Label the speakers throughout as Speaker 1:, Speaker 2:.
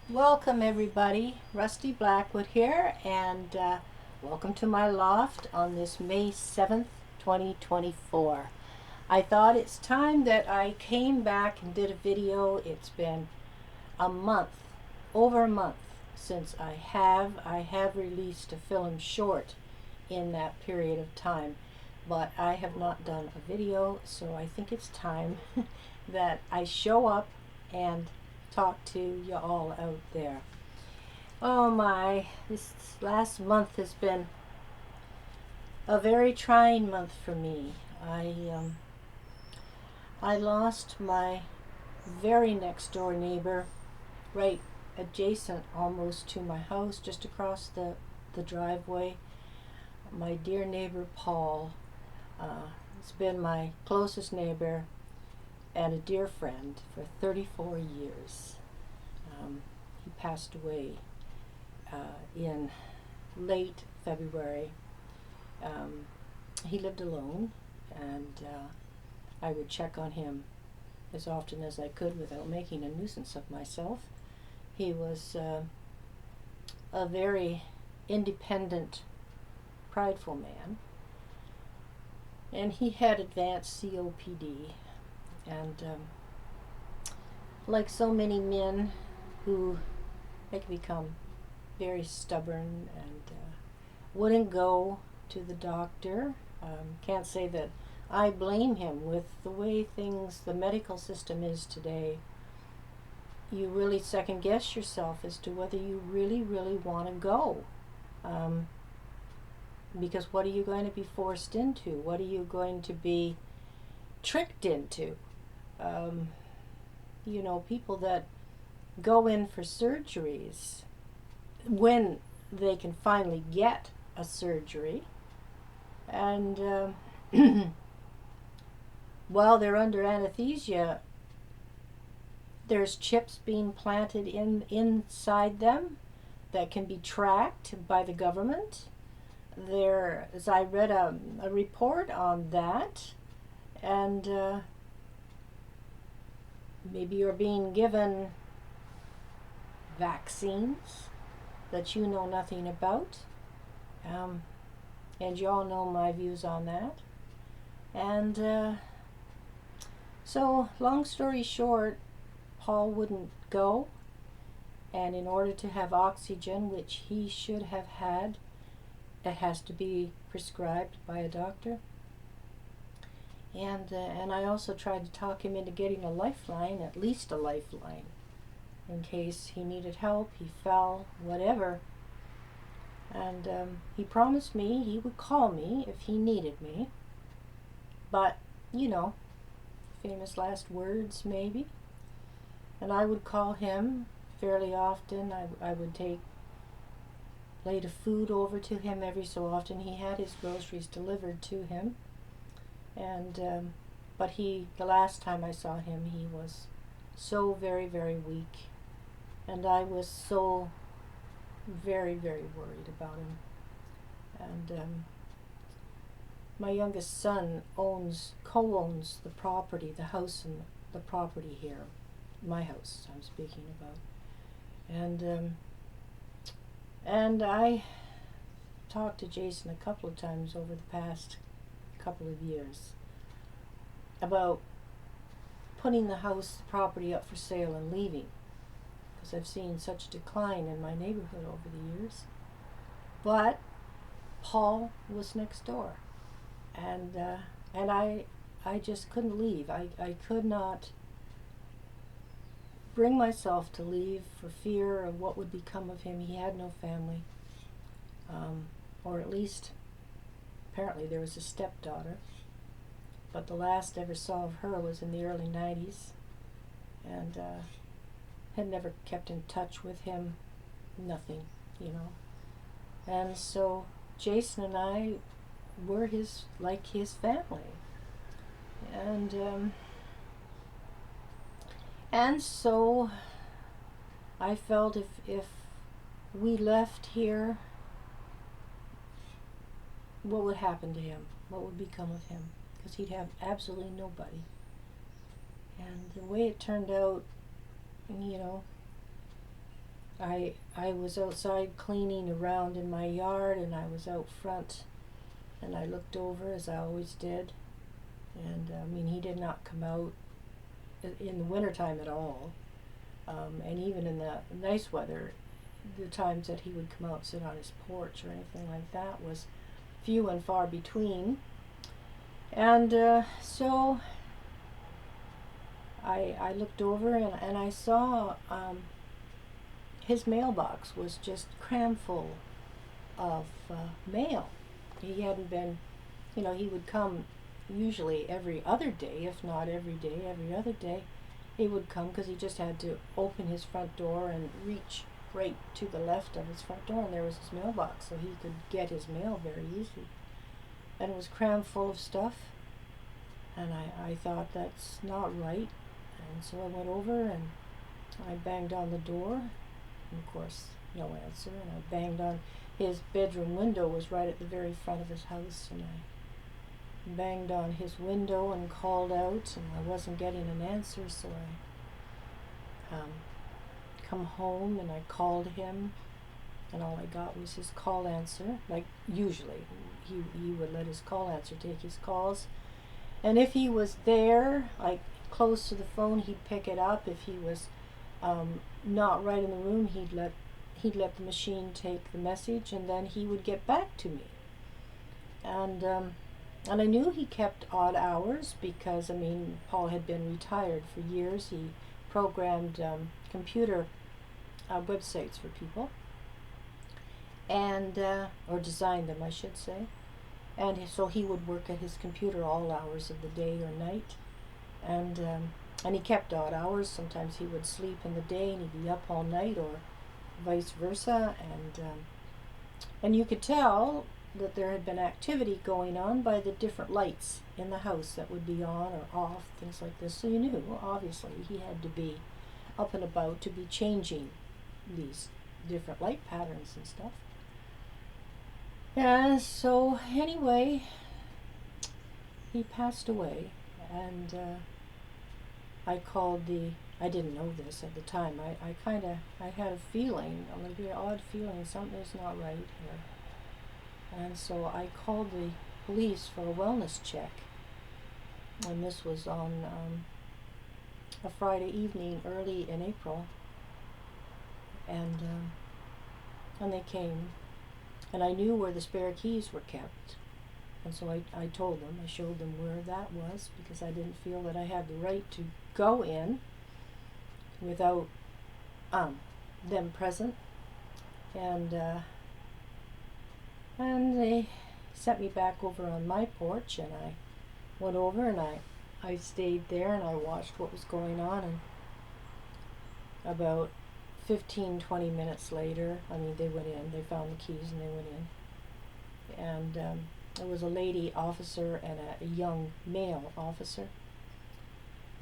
Speaker 1: Welcome everybody, Rusty Blackwood here, and welcome to my loft on this May 7th, 2024. I thought it's time that I came back and did a video. It's been a month, over a month, since I have released a film short in that period of time, but I have not done a video, so I think it's time that I show up and talk to you all out there. Oh my, this last month has been a very trying month for me. I lost my very next door neighbor, right adjacent almost to my house, just across the driveway. My dear neighbor Paul. He's been my closest neighbor and a dear friend for 34 years. He passed away in late February. Um, he lived alone, and I would check on him as often as I could without making a nuisance of myself. He was a very independent, prideful man, and he had advanced COPD. And like so many men who they can become very stubborn and wouldn't go to the doctor. Can't say that I blame him with the way the medical system is today. You really second guess yourself as to whether you really, really want to go. Because what are you going to be forced into? What are you going to be tricked into? People that go in for surgeries when they can finally get a surgery, and while they're under anesthesia, there's chips being planted inside them that can be tracked by the government. As I read a report on that, and maybe you're being given vaccines that you know nothing about. And you all know my views on that. And so, long story short, Paul wouldn't go. And in order to have oxygen, which he should have had, it has to be prescribed by a doctor. And I also tried to talk him into getting a lifeline, at least a lifeline, in case he needed help, he fell, whatever. And he promised me he would call me if he needed me. But, famous last words maybe. And I would call him fairly often. I would take plate of food over to him every so often. He had his groceries delivered to him. And but the last time I saw him, he was so very, very weak. And I was so very, very worried about him. And my youngest son co-owns the property, the house and the property here, my house I'm speaking about. And I talked to Jason a couple of times over the past couple of years about putting the property up for sale and leaving, because I've seen such decline in my neighborhood over the years. But Paul was next door, and I just couldn't leave. I could not bring myself to leave for fear of what would become of him. He had no family, or at least apparently there was a stepdaughter, but the last I ever saw of her was in the early 90s, and had never kept in touch with him, nothing. And so Jason and I were his family, and so I felt if we left here, what would happen to him? What would become of him? Because he'd have absolutely nobody. And the way it turned out, I was outside cleaning around in my yard, and I was out front, and I looked over as I always did, and I mean, he did not come out in the wintertime at all, and even in the nice weather, the times that he would come out and sit on his porch or anything like that was few and far between. And so I looked over, and I saw his mailbox was just crammed full of mail. He hadn't been, he would come usually every other day, if not every day, every other day. He would come because he just had to open his front door and reach right to the left of his front door, and there was his mailbox, so he could get his mail very easily. And it was crammed full of stuff, and I thought, that's not right. And so I went over and I banged on the door, and of course, no answer. And I banged on his bedroom window, was right at the very front of his house, and I banged on his window and called out, and I wasn't getting an answer, so I come home and I called him, and all I got was his call answer. Like usually, he would let his call answer take his calls, and if he was there, like close to the phone, he'd pick it up. If he was not right in the room, he'd let the machine take the message, and then he would get back to me. And I knew he kept odd hours because, I mean, Paul had been retired for years. He programmed computer websites for people, and or designed them, I should say. And so he would work at his computer all hours of the day or night, and he kept odd hours. Sometimes he would sleep in the day and he'd be up all night, or vice versa. And you could tell that there had been activity going on by the different lights in the house that would be on or off, things like this. So you knew, obviously, he had to be up and about to be changing these different light patterns and stuff. Yeah, so anyway, he passed away, and I called I didn't know this at the time. I had a feeling, a very odd feeling, something's not right here. And so I called the police for a wellness check, and this was on a Friday evening early in April, and they came, and I knew where the spare keys were kept, and so I told them, I showed them where that was, because I didn't feel that I had the right to go in without them present, and they sent me back over on my porch, and I went over and I stayed there and I watched what was going on, and about 15-20 minutes later, I mean, they went in, they found the keys and they went in, and there was a lady officer and a young male officer,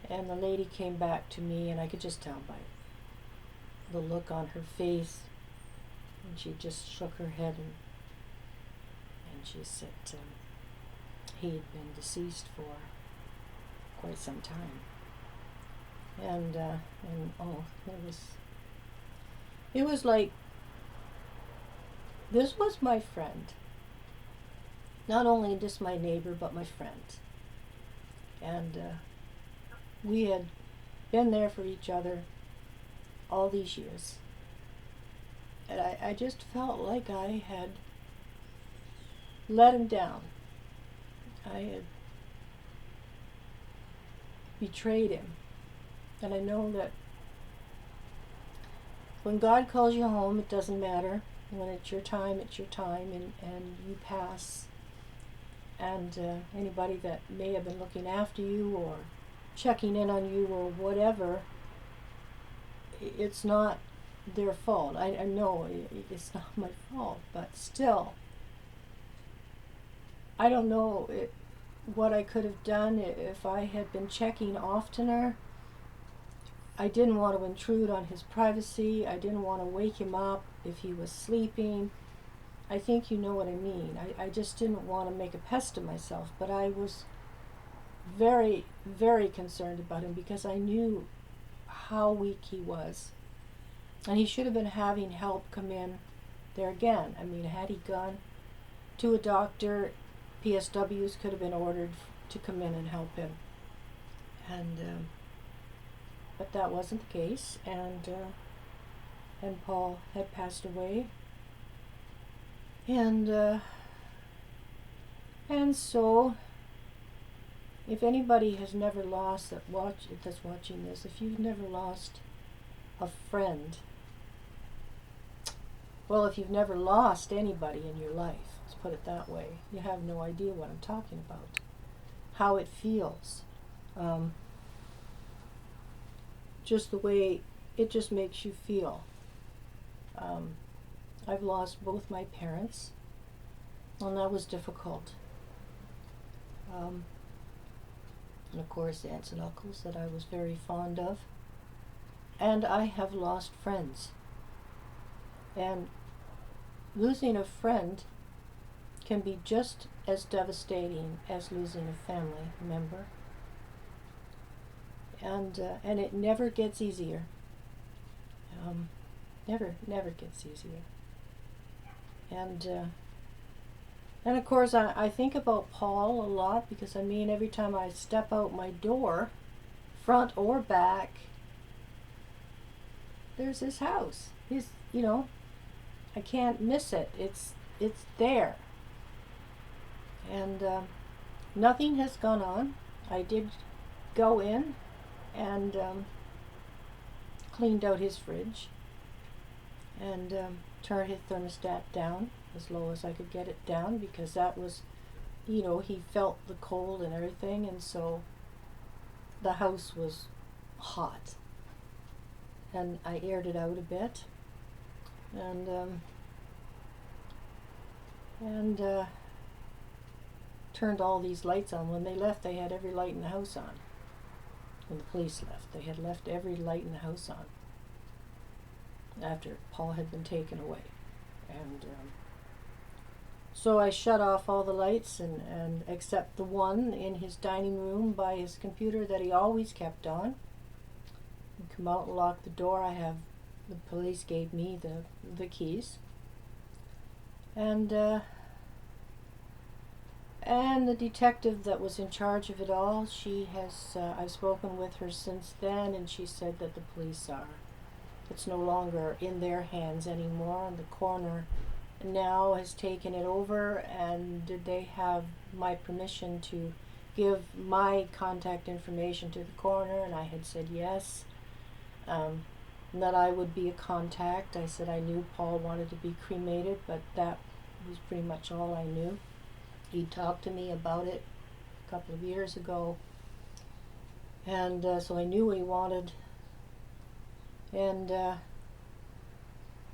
Speaker 1: and the lady came back to me, and I could just tell by the look on her face, and she just shook her head, and she said he had been deceased for quite some time, and oh, it was like, this was my friend, not only just my neighbor, but my friend, and we had been there for each other all these years, and I just felt like I had let him down. I had betrayed him. And I know that when God calls you home, it doesn't matter. When it's your time, and you pass. And anybody that may have been looking after you or checking in on you or whatever, it's not their fault. I know it's not my fault, but still, I don't know what I could have done if I had been checking oftener. I didn't want to intrude on his privacy. I didn't want to wake him up if he was sleeping. I think you know what I mean. I just didn't want to make a pest of myself, but I was very, very concerned about him because I knew how weak he was. And he should have been having help come in there again. I mean, had he gone to a doctor, PSWs could have been ordered to come in and help him. And but that wasn't the case, and Paul had passed away, and so if anybody has never lost that's watching this, if you've never lost a friend, well, if you've never lost anybody in your life, let's put it that way, you have no idea what I'm talking about, how it feels. Just the way it just makes you feel. I've lost both my parents, and that was difficult. And of course, aunts and uncles that I was very fond of. And I have lost friends. And losing a friend can be just as devastating as losing a family member. And it never gets easier. Never gets easier. And of course, I think about Paul a lot, because I mean, every time I step out my door, front or back, there's his house. I can't miss it. It's there. And nothing has gone on. I did go in and cleaned out his fridge and turned his thermostat down as low as I could get it down, because that was, he felt the cold and everything, and so the house was hot. And I aired it out a bit, and turned all these lights on. When they left, they had every light in the house on. When the police left, they had left every light in the house on after Paul had been taken away. And so I shut off all the lights, and except the one in his dining room by his computer that he always kept on. And come out and lock the door. The police gave me the keys. And the detective that was in charge of it all, I've spoken with her since then, and she said that the police it's no longer in their hands anymore, and the coroner now has taken it over, and did they have my permission to give my contact information to the coroner? And I had said yes, that I would be a contact. I said I knew Paul wanted to be cremated, but that was pretty much all I knew. He talked to me about it a couple of years ago, and so I knew what he wanted, and I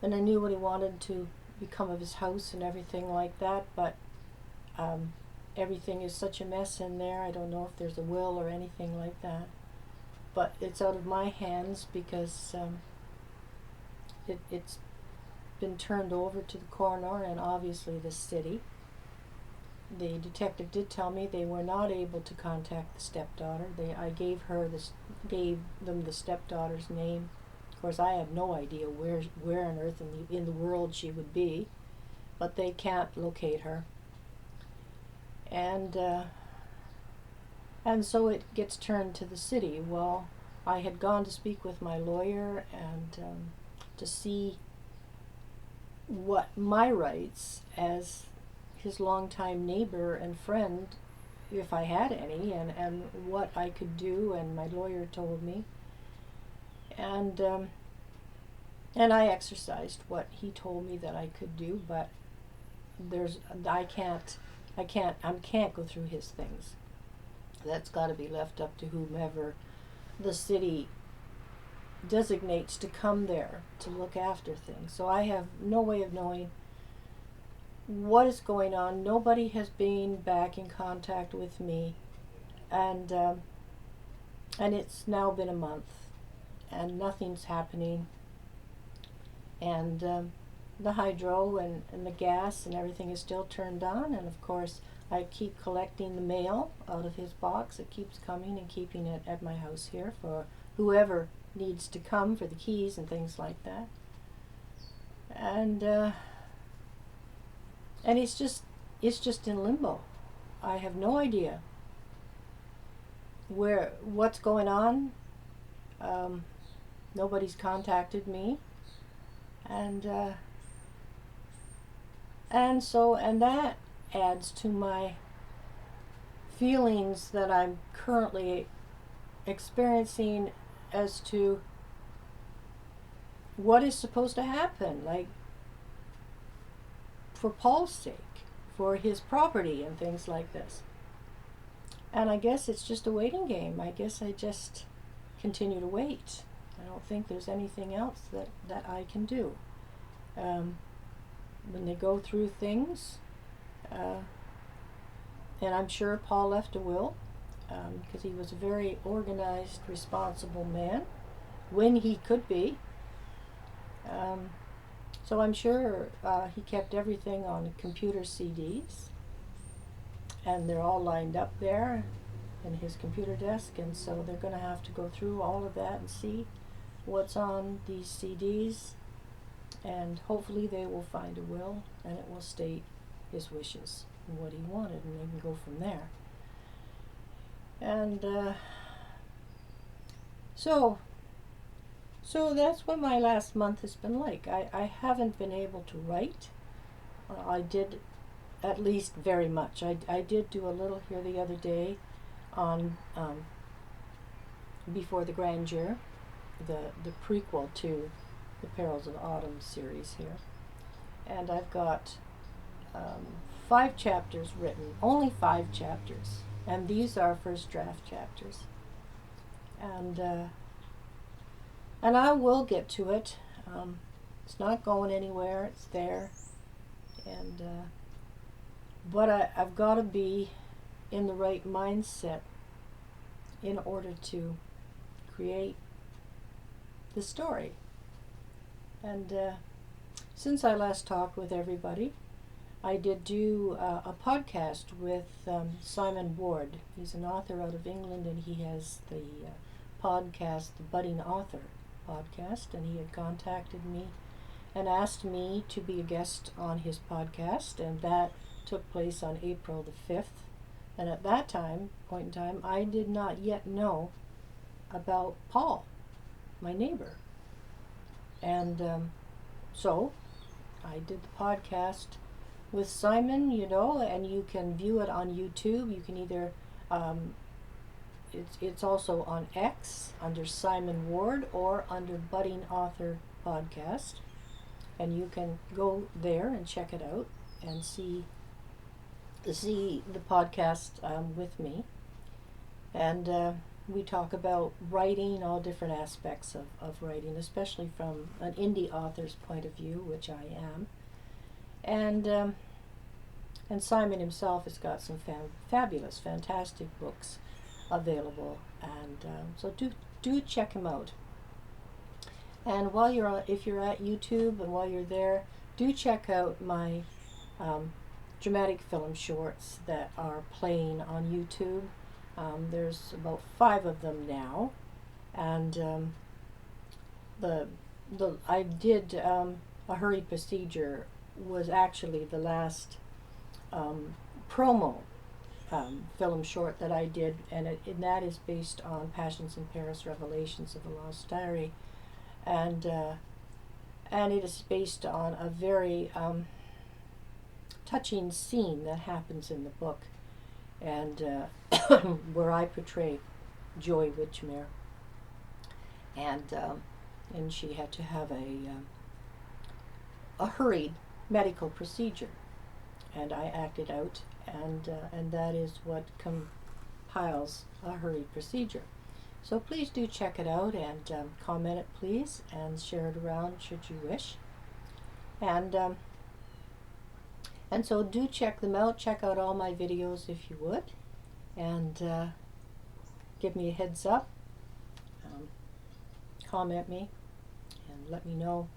Speaker 1: knew what he wanted to become of his house and everything like that, but everything is such a mess in there. I don't know if there's a will or anything like that, but it's out of my hands, because it's been turned over to the coroner and obviously the city. The detective did tell me they were not able to contact the stepdaughter. I gave them the stepdaughter's name. Of course, I have no idea where on earth in the world she would be, but they can't locate her. And so it gets turned to the city. Well, I had gone to speak with my lawyer and to see what my rights as his longtime neighbor and friend, if I had any, and what I could do, and my lawyer told me. And I exercised what he told me that I could do, but I can't go through his things. That's got to be left up to whomever the city designates to come there to look after things. So I have no way of knowing what is going on. Nobody has been back in contact with me, and it's now been a month, and nothing's happening. And the hydro and the gas and everything is still turned on, and of course I keep collecting the mail out of his box. It keeps coming, and keeping it at my house here for whoever needs to come for the keys and things like that. And it's just in limbo. I have no idea what's going on. Nobody's contacted me, and that adds to my feelings that I'm currently experiencing as to what is supposed to happen, like for Paul's sake, for his property and things like this. And I guess it's just a waiting game. I guess I just continue to wait. I don't think there's anything else that I can do. When they go through things, and I'm sure Paul left a will, because he was a very organized, responsible man, when he could be. So I'm sure he kept everything on computer CDs, and they're all lined up there in his computer desk, and so they're going to have to go through all of that and see what's on these CDs, and hopefully they will find a will, and it will state his wishes and what he wanted, and they can go from there. And so that's what my last month has been like. I haven't been able to write. I did at least very much. I did do a little here the other day on Before the Grandeur, the prequel to the Perils of Autumn series here. And I've got 5 chapters written, only 5 chapters. And these are first draft chapters. And I will get to it. It's not going anywhere. It's there. And but I've got to be in the right mindset in order to create the story. And since I last talked with everybody, I did do a podcast with Simon Ward. He's an author out of England, and he has the podcast, the Budding Author podcast, and he had contacted me and asked me to be a guest on his podcast, and that took place on April the 5th. And at that point in time, I did not yet know about Paul, my neighbor. And so I did the podcast with Simon, and you can view it on YouTube. You can either, it's also on X under Simon Ward or under Budding Author Podcast. And you can go there and check it out and see the podcast with me. And we talk about writing, all different aspects of writing, especially from an indie author's point of view, which I am. And Simon himself has got some fabulous, fantastic books available, and so do check him out. And if you're at YouTube, and while you're there, do check out my dramatic film shorts that are playing on YouTube. There's about 5 of them now, and I did A Hurried Procedure was actually the last promo film short that I did, and that is based on Passions in Paris, Revelations of a Lost Diary, and it is based on a very touching scene that happens in the book, and where I portray Joy Witchmere, and she had to have a hurried medical procedure, and I acted out, and that is what compiles A Hurried Procedure. So please do check it out, and comment it, please, and share it around should you wish. And so do check them out. Check out all my videos if you would, and give me a heads up. Comment me and let me know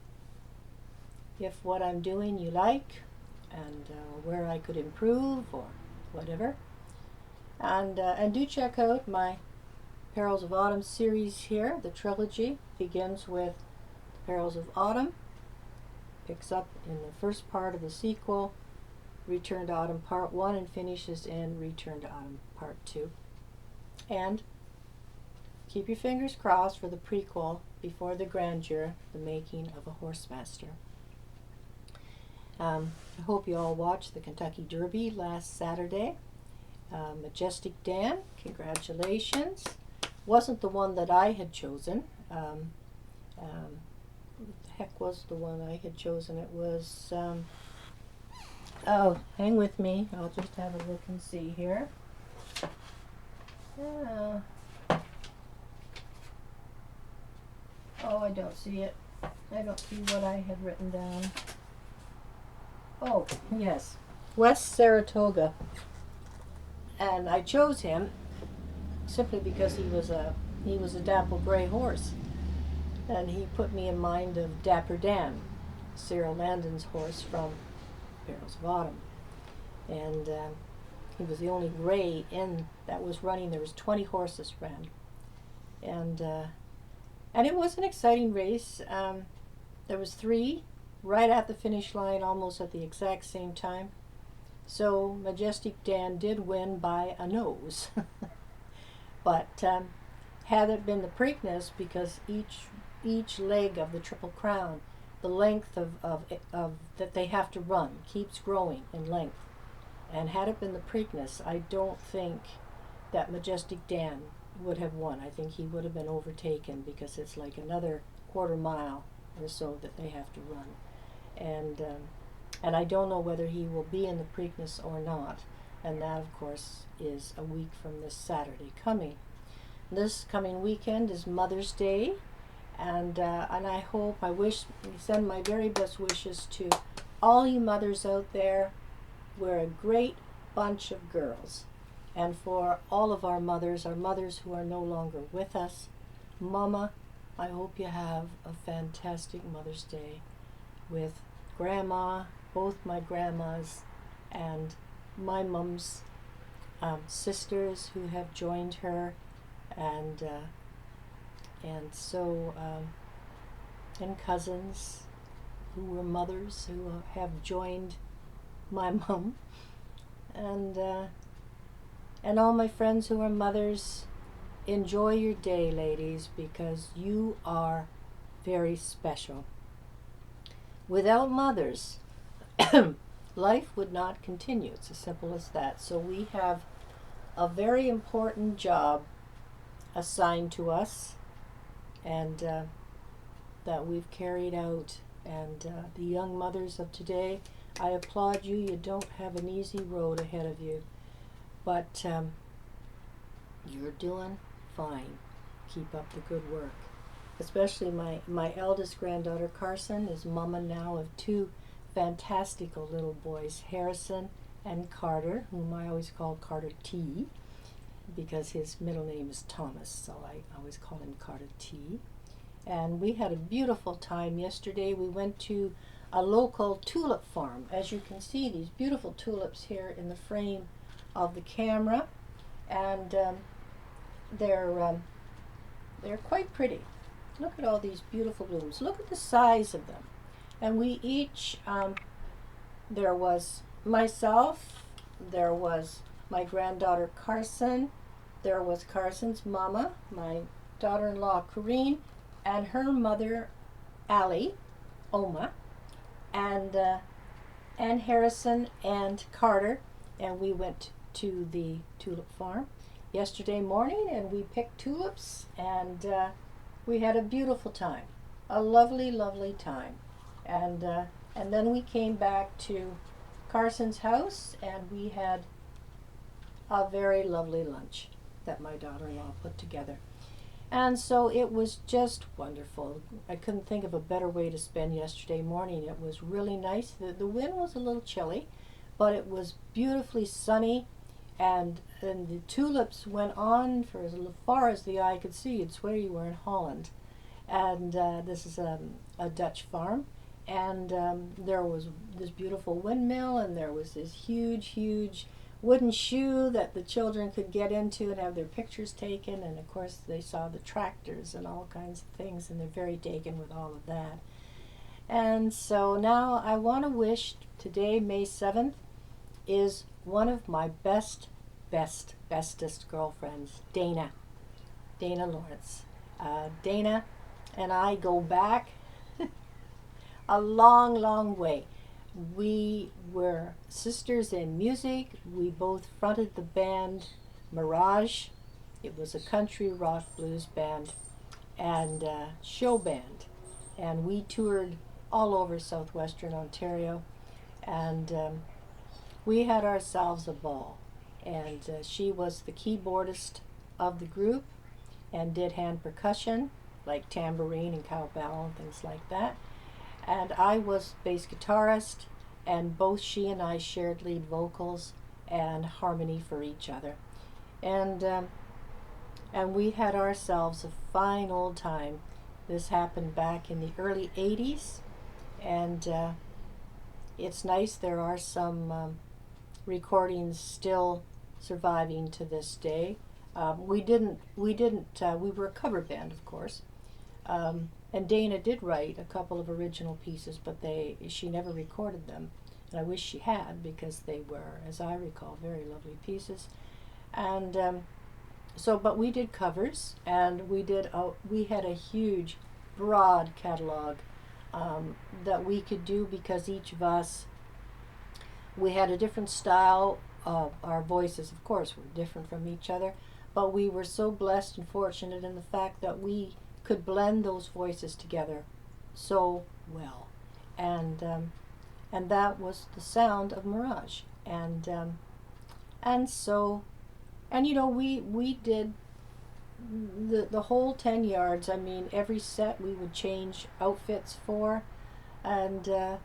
Speaker 1: if what I'm doing you like, and where I could improve or whatever. And do check out my Perils of Autumn series here. The trilogy begins with Perils of Autumn, picks up in the first part of the sequel, Return to Autumn Part 1, and finishes in Return to Autumn Part 2. And keep your fingers crossed for the prequel, Before the Grandeur, The Making of a Horsemaster. I hope you all watched the Kentucky Derby last Saturday. Majestic Dan, congratulations. Wasn't the one that I had chosen. What the heck was the one I had chosen? It was, oh, hang with me. I'll just have a look and see here. Oh, I don't see it. I don't see what I had written down. Oh, yes. West Saratoga. And I chose him simply because he was a dapple gray horse. And he put me in mind of Dapper Dan, Cyril Landon's horse from Perils of Autumn. And he was the only gray in that was running. There was 20 horses ran. And it was an exciting race. There was 3 right at the finish line, almost at the exact same time. So Majestic Dan did win by a nose. But had it been the Preakness, because each leg of the Triple Crown, the length of that they have to run keeps growing in length. And had it been the Preakness, I don't think that Majestic Dan would have won. I think he would have been overtaken, because it's like another quarter mile or so that they have to run. And I don't know whether he will be in the Preakness or not. And that, of course, is a week from this Saturday coming. This coming weekend is Mother's Day, and I send my very best wishes to all you mothers out there. We're a great bunch of girls. And for all of our mothers who are no longer with us, Mama, I hope you have a fantastic Mother's Day with Grandma, both my grandmas, and my mom's sisters who have joined her, and cousins who were mothers who have joined my mom, and all my friends who are mothers. Enjoy your day, ladies, because you are very special. Without mothers, life would not continue. It's as simple as that. So we have a very important job assigned to us, and that we've carried out. And the young mothers of today, I applaud you. You don't have an easy road ahead of you, but you're doing fine. Keep up the good work. Especially my eldest granddaughter, Carson, is mama now of 2 fantastical little boys, Harrison and Carter, whom I always call Carter T, because his middle name is Thomas, so I always call him Carter T. And we had a beautiful time yesterday. We went to a local tulip farm. As you can see, these beautiful tulips here in the frame of the camera, and they're quite pretty. Look at all these beautiful blooms. Look at the size of them. And we each, there was myself, there was my granddaughter Carson, there was Carson's mama, my daughter-in-law Corrine, and her mother Allie, Oma, and Harrison and Carter, and we went to the tulip farm yesterday morning, and we picked tulips, and we had a beautiful time, a lovely, lovely time. And then we came back to Carson's house, and we had a very lovely lunch that my daughter-in-law put together. And so it was just wonderful. I couldn't think of a better way to spend yesterday morning. It was really nice. The wind was a little chilly, but it was beautifully sunny, and the tulips went on for as far as the eye could see. You'd swear you were in Holland. And this is a Dutch farm, and there was this beautiful windmill, and there was this huge wooden shoe that the children could get into and have their pictures taken. And of course they saw the tractors and all kinds of things, and they're very taken with all of that. And so now I want to wish today, May 7th, is one of my bestest girlfriends, Dana Lawrence. Dana and I go back a long way. We were sisters in music. We both fronted the band MIRAGE. It was a country rock blues band and show band. And we toured all over southwestern Ontario. And we had ourselves a ball. And she was the keyboardist of the group and did hand percussion, like tambourine and cowbell and things like that. And I was bass guitarist, and both she and I shared lead vocals and harmony for each other. And we had ourselves a fine old time. This happened back in the early 80s, and it's nice. There are some recordings still surviving to this day. We were a cover band, of course. And Dana did write a couple of original pieces, but she never recorded them. And I wish she had, because they were, as I recall, very lovely pieces. And but we did covers, and we had a huge, broad catalog that we could do, because each of us, we had a different style. Our voices, of course, were different from each other, but we were so blessed and fortunate in the fact that we could blend those voices together so well, and that was the sound of MIRAGE, and we did the whole 10 yards. I mean, every set we would change outfits for, and the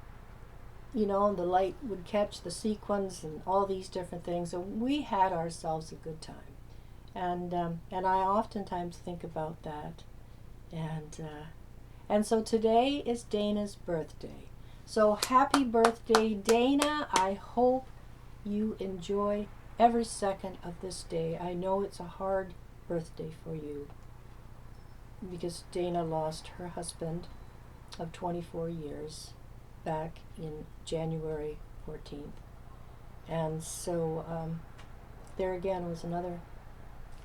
Speaker 1: light would catch the sequins and all these different things, and we had ourselves a good time, and I oftentimes think about that. And so today is Dana's birthday. So happy birthday, Dana. I hope you enjoy every second of this day. I know it's a hard birthday for you, because Dana lost her husband of 24 years back in January 14th. And so there again was another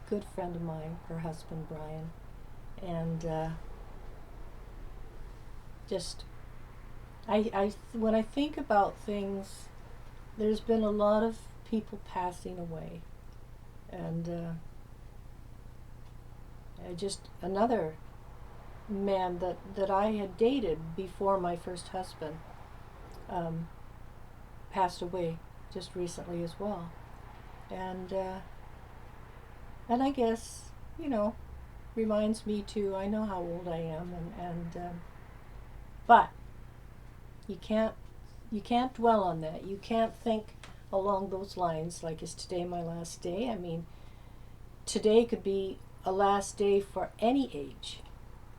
Speaker 1: good friend of mine, her husband Brian. And when I think about things, there's been a lot of people passing away, and another man that I had dated before my first husband passed away just recently as well, and I guess reminds me too. I know how old I am, but you can't dwell on that. You can't think along those lines, like, is today my last day? I mean, today could be a last day for any age,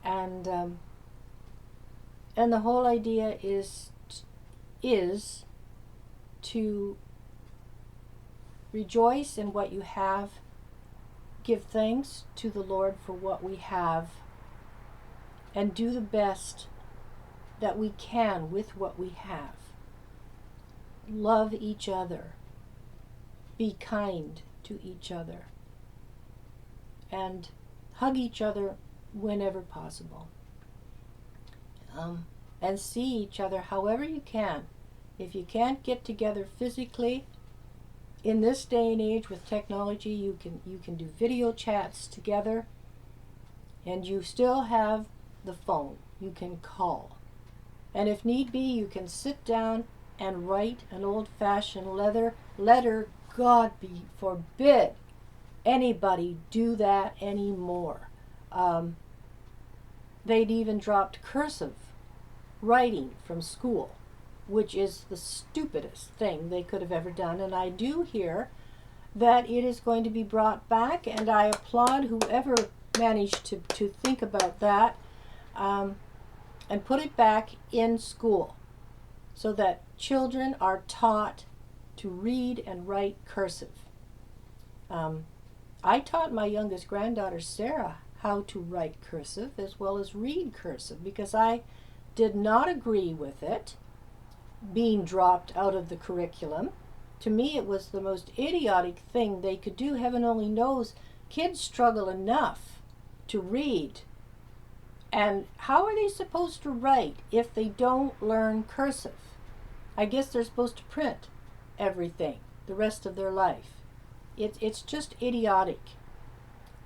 Speaker 1: and the whole idea is to rejoice in what you have. Give thanks to the Lord for what we have, and do the best that we can with what we have. Love each other. Be kind to each other. And hug each other whenever possible. And see each other however you can. If you can't get together physically, in this day and age with technology, you can do video chats together, and you still have the phone. You can call, and if need be, you can sit down and write an old-fashioned letter. God be forbid anybody do that anymore. They'd even dropped cursive writing from school, which is the stupidest thing they could have ever done. And I do hear that it is going to be brought back, and I applaud whoever managed to think about that, and put it back in school so that children are taught to read and write cursive. I taught my youngest granddaughter, Sarah, how to write cursive as well as read cursive because I did not agree with it being dropped out of the curriculum. To me, it was the most idiotic thing they could do. Heaven only knows kids struggle enough to read. And how are they supposed to write if they don't learn cursive? I guess they're supposed to print everything the rest of their life. It's just idiotic.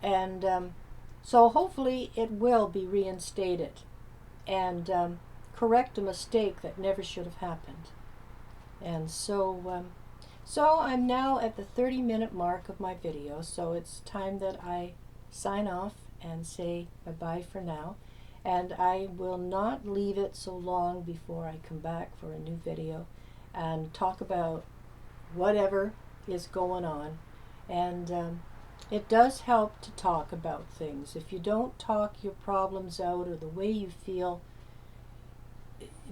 Speaker 1: And so hopefully it will be reinstated and correct a mistake that never should have happened. And so I'm now at the 30-minute mark of my video, so it's time that I sign off and say bye-bye for now. And I will not leave it so long before I come back for a new video and talk about whatever is going on. And it does help to talk about things. If you don't talk your problems out or the way you feel,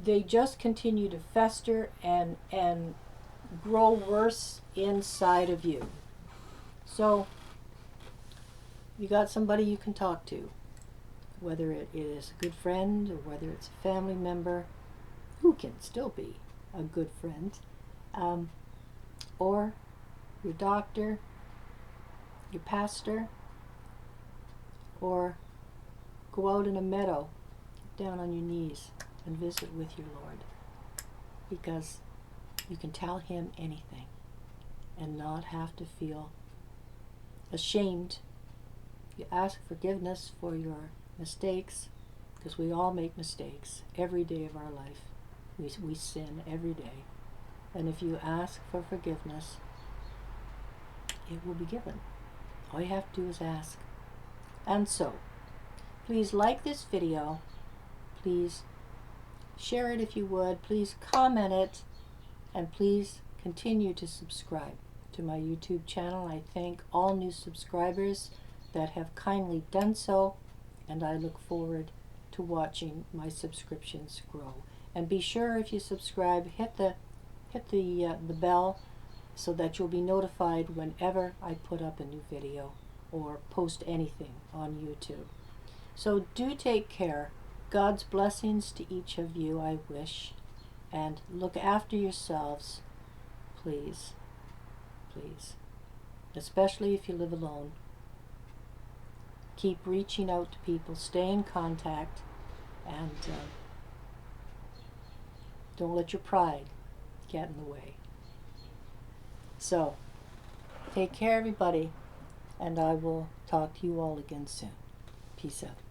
Speaker 1: they just continue to fester and grow worse inside of you. So you got somebody you can talk to, whether it is a good friend or whether it's a family member who can still be a good friend, or your doctor, your pastor, or go out in a meadow, get down on your knees and visit with your Lord, because you can tell him anything and not have to feel ashamed. You ask forgiveness for your mistakes, because we all make mistakes every day of our life. We sin every day. And if you ask for forgiveness, it will be given. All you have to do is ask. And so, please like this video. Please share it if you would. Please comment it. And please continue to subscribe to my YouTube channel. I thank all new subscribers that have kindly done so, and I look forward to watching my subscriptions grow. And be sure, if you subscribe, hit the bell so that you'll be notified whenever I put up a new video or post anything on YouTube. So do take care. God's blessings to each of you, I wish. And look after yourselves, please. Please. Especially if you live alone. Keep reaching out to people. Stay in contact. And don't let your pride get in the way. So, take care, everybody. And I will talk to you all again soon. Peace out.